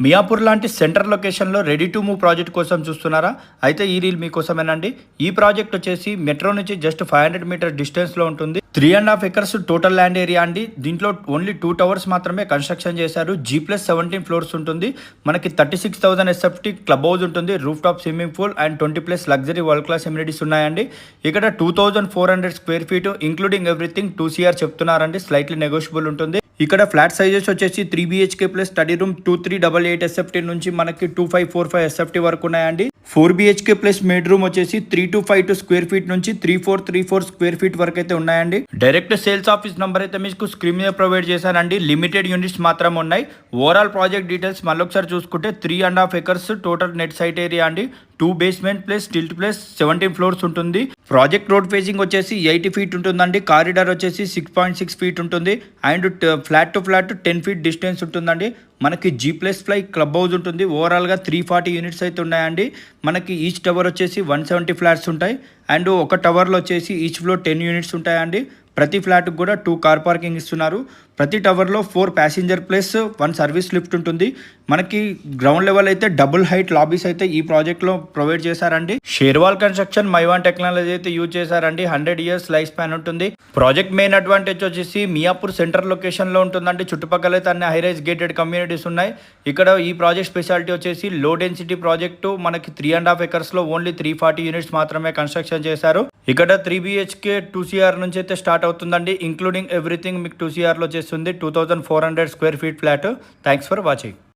మియాపూర్ లాంటి సెంటర్ లొకేషన్లో ready to move project కోసం చూస్తున్నారా? అయితే ఈ రీల్ మీకోసమేనండి. ఈ ప్రాజెక్ట్ వచ్చేసి మెట్రో నుంచి జస్ట్ 500 మీటర్ డిస్టెన్స్లో ఉంటుంది. 3.5 ఎకర్స్ టోటల్ ల్యాండ్ ఏరియా అండి. దీంట్లో ఓన్లీ 2 టవర్స్ మాత్రమే కన్స్ట్రక్షన్ చేశారు. G+17 ఫ్లోర్స్ ఉంటుంది. మనకి 36,000 SFT క్లబ్ హౌస్ ఉంటుంది. Roof top swimming pool and 20+ luxury world class amenities ఉన్నాయండి. ఇక్కడ 2,400 square feet including everything 2 CR చెప్తున్నారండి. స్లైట్లీ నెగోషియబుల్ ఉంటుంది. ఇక్కడ ఫ్లాట్ సైజెస్ వచ్చేసి 3 BHK plus study room 2388 SFT నుంచి మనకి 2545 SFT వరకు ఉన్నాయండి. 4 BHK ప్లస్ బెడ్ రూమ్ వచ్చేసి 3252 స్క్వేర్ ఫీట్ నుంచి 3434 స్క్వేర్ ఫీట్ వరకు అయితే ఉన్నాయండి. డైరెక్ట్ సేల్స్ ఆఫీస్ నంబర్ అయితే మీకు స్క్రీన్ మీద ప్రొవైడ్ చేశానండి. లిమిటెడ్ యూనిట్స్ మాత్రం ఉన్నాయి. ఓవరాల్ ప్రాజెక్ట్ డీటెయిల్స్ మళ్ళొకసారి చూసుకుంటే 3.5 acres total net site area అండి. 2 basement plus stilt plus 17 floors ఉంటుంది. ప్రాజెక్ట్ రోడ్ ఫేసింగ్ వచ్చేసి 80 ఫీట్ ఉంటుందండి. కారిడార్ వచ్చేసి 6.6 ఫీట్ ఉంటుంది. And flat to flat 10 feet distance ఉంటుందండి. మనకి G+5 క్లబ్ హౌస్ ఉంటుంది. ఓవరాల్గా 340 యూనిట్స్ అయితే ఉన్నాయండి. మనకి ఈచ్ టవర్ వచ్చేసి 170 ఫ్లాట్స్ ఉంటాయి. అండ్ ఒక టవర్లో వచ్చేసి ఈచ్ ఫ్లోర్ 10 యూనిట్స్ ఉంటాయండి. ప్రతి ఫ్లాట్కి కూడా 2 కార్ పార్కింగ్ ఇస్తున్నారు. ప్రతి టవర్లో 4 ప్యాసింజర్ ప్లస్ 1 సర్వీస్ లిఫ్ట్ ఉంటుంది. మనకి గ్రౌండ్ లెవెల్ అయితే డబుల్ హైట్ లాబీస్ అయితే ఈ ప్రాజెక్ట్లో ప్రొవైడ్ చేశారండి. షేర్వాల్ కన్స్ట్రక్షన్ మైవాన్ టెక్నాలజీ అయితే యూజ్ చేశారండి. 100 ఇయర్స్ లైఫ్ స్పాన్ ఉంటుంది. ప్రాజెక్ట్ మెయిన్ అడ్వాంటేజ్ వచ్చేసి మియాపూర్ సెంటర్ లొకేషన్లో ఉంటుందండి. చుట్టుపక్కల అయితే అన్ని హైరైజ్ గేటెడ్ కమ్యూనిటీస్ ఉన్నాయి. ఇక్కడ ఈ ప్రాజెక్ట్ స్పెషాలిటీ వచ్చేసి లో డెన్సిటీ ప్రాజెక్టు. మనకి 3.5 ఎకర్స్లో ఓన్లీ 340 యూనిట్స్ మాత్రమే కన్స్ట్రక్షన్ చేశారు. ఇక్కడ 3 BHK 2 CR నుంచి అయితే స్టార్ట్ అవుతుందండి. ఇంక్లూడింగ్ ఎవ్రీథింగ్ మీకు 2 CRలో చేస్తుంది. 2400 square feet flat. Thanks for watching.